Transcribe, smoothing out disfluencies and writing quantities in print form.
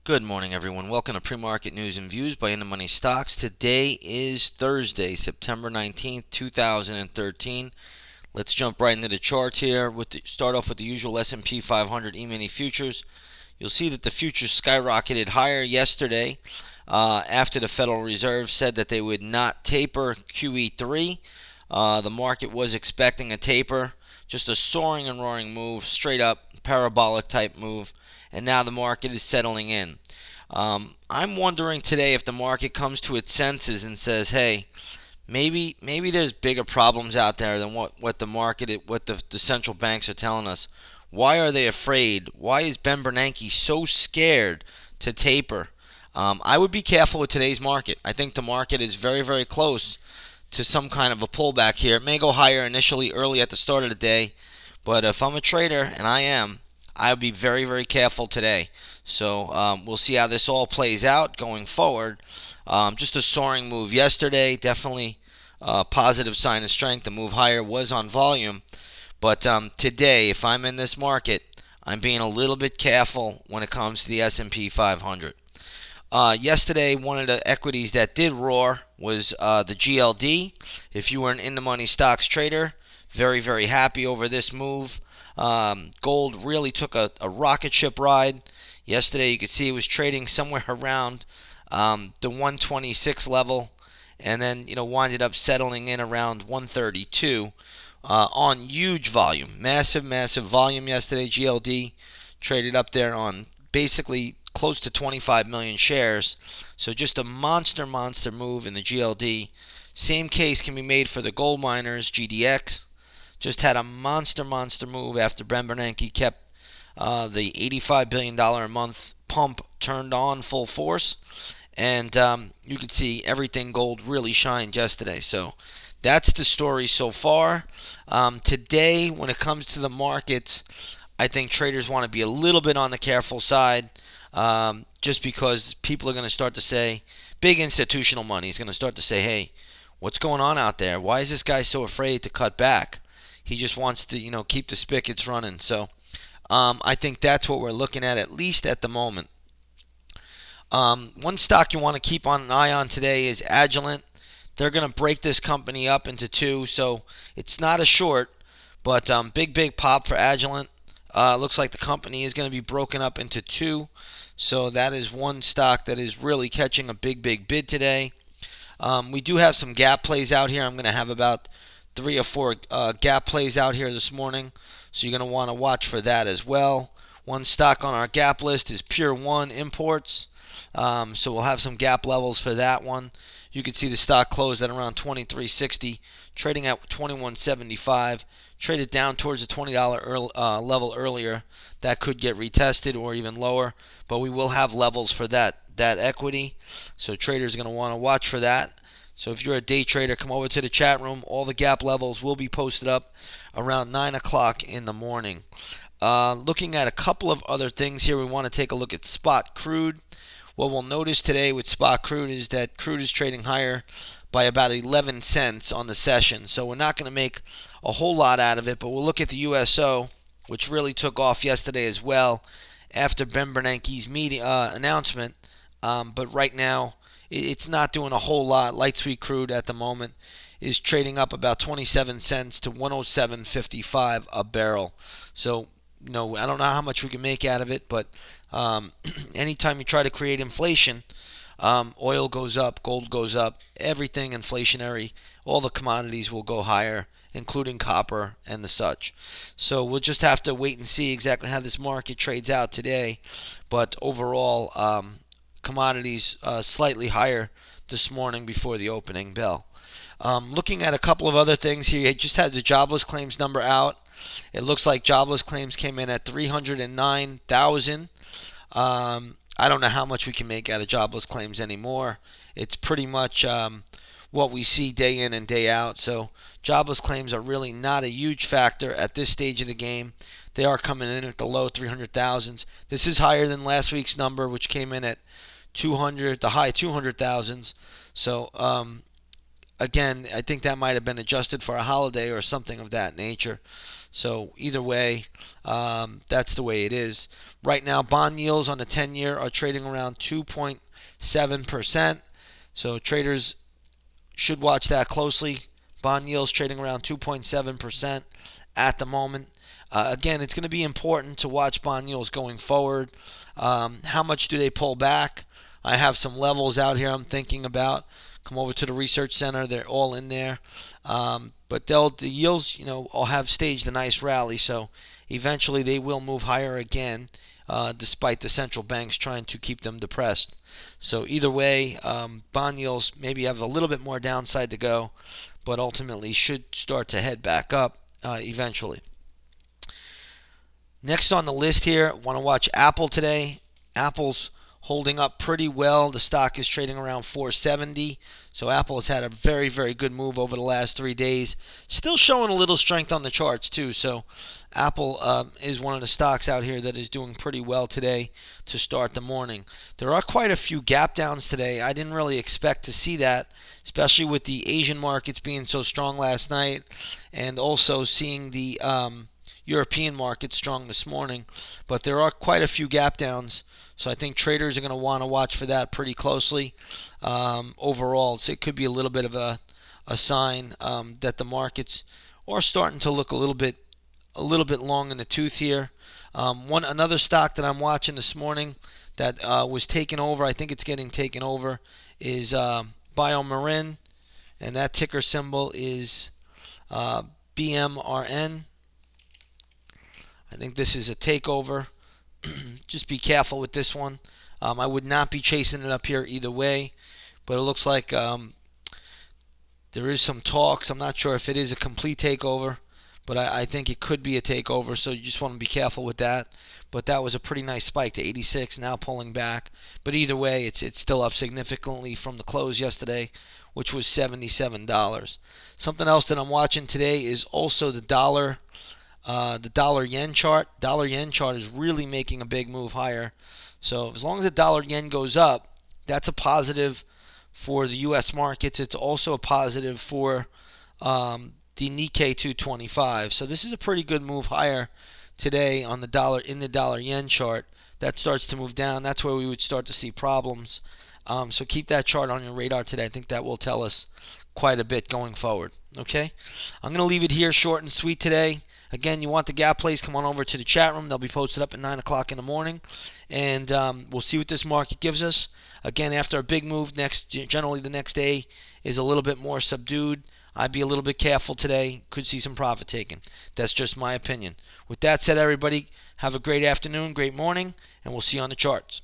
Good morning, everyone. Welcome to Pre-Market News and Views by In the Money Stocks. Today is Thursday, September 19th, 2013. Let's jump right into the charts here. Start off with the usual S&P 500 E-mini futures. You'll see that the futures skyrocketed higher yesterday after the Federal Reserve said that they would not taper QE-3. The market was expecting a taper, just a soaring and roaring move, straight up parabolic type move, and now the market is settling in. I'm wondering today if the market comes to its senses and says, hey, maybe there's bigger problems out there than what the central banks are telling us. Why are they afraid? Why is Ben Bernanke so scared to taper? I would be careful with today's market. I think the market is very, very close to some kind of a pullback here. It may go higher initially early at the start of the day, but if I'm a trader, and I would be very, very careful today. So we'll see how this all plays out going forward. Just a soaring move yesterday, definitely a positive sign of strength. The move higher was on volume. But today, if I'm in this market, I'm being a little bit careful when it comes to the S&P 500. Yesterday, one of the equities that did roar was the GLD. If you were an in-the-money stocks trader, very, very happy over this move. Gold really took a rocket ship ride. Yesterday, you could see it was trading somewhere around the 126 level, and then winded up settling in around 132 on huge volume, massive volume yesterday. GLD traded up there on basically close to 25 million shares. So just a monster move in the GLD. Same case can be made for the gold miners. GDX just had a monster move after Ben Bernanke kept the $85 billion a month pump turned on full force. And you could see everything gold really shined yesterday. So that's the story so far. Today, when it comes to the markets, I think traders want to be a little bit on the careful side, just because people are going to start to say, big institutional money is going to start to say, hey, what's going on out there? Why is this guy so afraid to cut back? He just wants to, keep the spigots running. So I think that's what we're looking at least at the moment. One stock you want to keep an eye on today is Agilent. They're going to break this company up into two, so it's not a short, but big pop for Agilent. Looks like the company is going to be broken up into two, so that is one stock that is really catching a big bid today. We do have some gap plays out here. I'm going to have about 3 or 4 gap plays out here this morning, so you're going to want to watch for that as well. One stock on our gap list is Pure One Imports, so we'll have some gap levels for that one. You can see the stock closed at around $23.60, trading at $21.75. Traded down towards the $20 level earlier. That could get retested or even lower, but we will have levels for that equity. So traders are going to want to watch for that. So if you're a day trader, come over to the chat room. All the gap levels will be posted up around 9 o'clock in the morning. Looking at a couple of other things here, we want to take a look at spot crude. What we'll notice today with spot crude is that crude is trading higher by about 11 cents on the session. So we're not going to make a whole lot out of it, but we'll look at the USO, which really took off yesterday as well after Ben Bernanke's meeting announcement. But right now, it's not doing a whole lot. Light sweet crude at the moment is trading up about 27 cents to 107.55 a barrel. So, I don't know how much we can make out of it, but anytime you try to create inflation, oil goes up, gold goes up, everything inflationary, all the commodities will go higher, including copper and the such. So we'll just have to wait and see exactly how this market trades out today. But overall, commodities slightly higher this morning before the opening bell. Looking at a couple of other things here, you just had the jobless claims number out. It looks like jobless claims came in at 309,000. I don't know how much we can make out of jobless claims anymore. It's pretty much what we see day in and day out. So jobless claims are really not a huge factor at this stage of the game. They are coming in at the low 300,000s. This is higher than last week's number, which came in at the high 200,000s. So again, I think that might have been adjusted for a holiday or something of that nature. So either way, that's the way it is. Right now, bond yields on the 10-year are trading around 2.7%. So traders should watch that closely. Bond yields trading around 2.7% at the moment. Again, it's going to be important to watch bond yields going forward. How much do they pull back? I have some levels out here I'm thinking about. Come over to the research center. They're all in there. But the yields, all have staged a nice rally. So eventually they will move higher again, despite the central banks trying to keep them depressed. So either way, bond yields maybe have a little bit more downside to go, but ultimately should start to head back up eventually. Next on the list here, want to watch Apple today. Apple's holding up pretty well. The stock is trading around 470. So Apple has had a very, very good move over the last 3 days. Still showing a little strength on the charts too. So Apple is one of the stocks out here that is doing pretty well today to start the morning. There are quite a few gap downs today. I didn't really expect to see that, especially with the Asian markets being so strong last night, and also seeing the European market strong this morning. But there are quite a few gap downs, so I think traders are going to want to watch for that pretty closely. Overall, so it could be a little bit of a sign that the markets are starting to look a little bit long in the tooth here. Another stock that I'm watching this morning that was taken over, I think it's getting taken over, is BioMarin, and that ticker symbol is BMRN. I think this is a takeover. Just be careful with this one. I would not be chasing it up here either way, but it looks like there is some talks. I'm not sure if it is a complete takeover, but I think it could be a takeover, so you just want to be careful with that. But that was a pretty nice spike to 86, now pulling back. But either way, it's still up significantly from the close yesterday, which was $77. Something else that I'm watching today is also the dollar yen chart. Dollar yen chart is really making a big move higher. So as long as the dollar yen goes up, that's a positive for the U.S. markets. It's also a positive for the Nikkei 225. So this is a pretty good move higher today on the dollar in the dollar yen chart. That starts to move down. That's where we would start to see problems. So keep that chart on your radar today. I think that will tell us quite a bit going forward. Okay, I'm going to leave it here short and sweet today. Again, you want the gap plays, come on over to the chat room. They'll be posted up at 9 o'clock in the morning. And we'll see what this market gives us. Again, after a big move, generally the next day is a little bit more subdued. I'd be a little bit careful today. Could see some profit taken. That's just my opinion. With that said, everybody, have a great afternoon, great morning, and we'll see you on the charts.